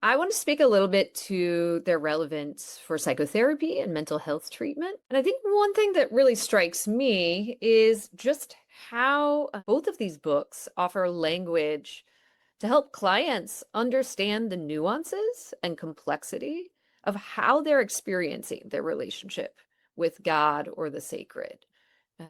I want to speak a little bit to their relevance for psychotherapy and mental health treatment. And I think one thing that really strikes me is just how both of these books offer language to help clients understand the nuances and complexity of how they're experiencing their relationship with God or the sacred.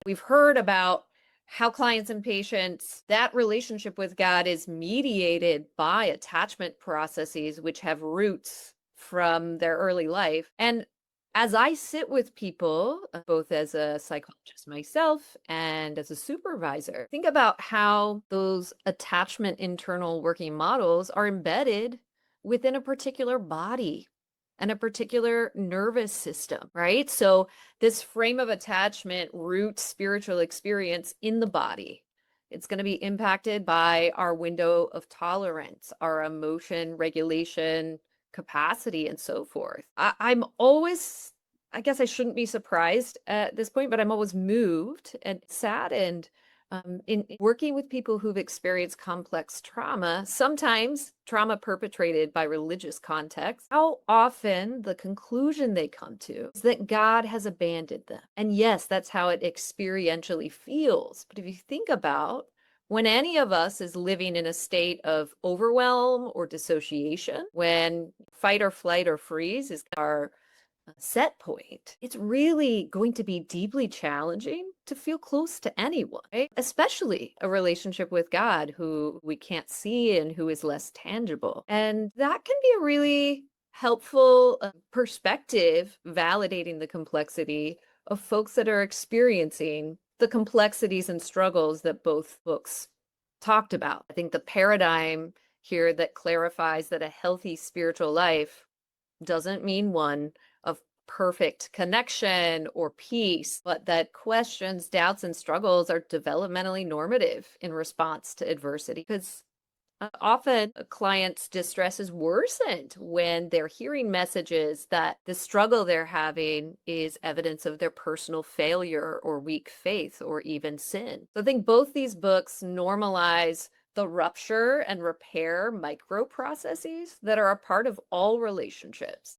We've heard about how clients and patients, that relationship with God is mediated by attachment processes which have roots from their early life. And as I sit with people, both as a psychologist myself and as a supervisor, think about how those attachment internal working models are embedded within a particular body and a particular nervous system, right? So this frame of attachment roots spiritual experience in the body. It's going to be impacted by our window of tolerance, our emotion regulation capacity, and so forth. I'm always, I guess I shouldn't be surprised at this point, but I'm always moved and saddened in working with people who've experienced complex trauma, sometimes trauma perpetrated by religious context, how often the conclusion they come to is that God has abandoned them. And yes, that's how it experientially feels. But if you think about when any of us is living in a state of overwhelm or dissociation, when fight or flight or freeze is our set point, it's really going to be deeply challenging to feel close to anyone, right? Especially a relationship with God who we can't see and who is less tangible. And that can be a really helpful perspective, validating the complexity of folks that are experiencing the complexities and struggles that both books talked about. I think the paradigm here that clarifies that a healthy spiritual life doesn't mean one of perfect connection or peace, but that questions, doubts, and struggles are developmentally normative in response to adversity. Because often a client's distress is worsened when they're hearing messages that the struggle they're having is evidence of their personal failure or weak faith or even sin. So I think both these books normalize the rupture and repair micro processes that are a part of all relationships.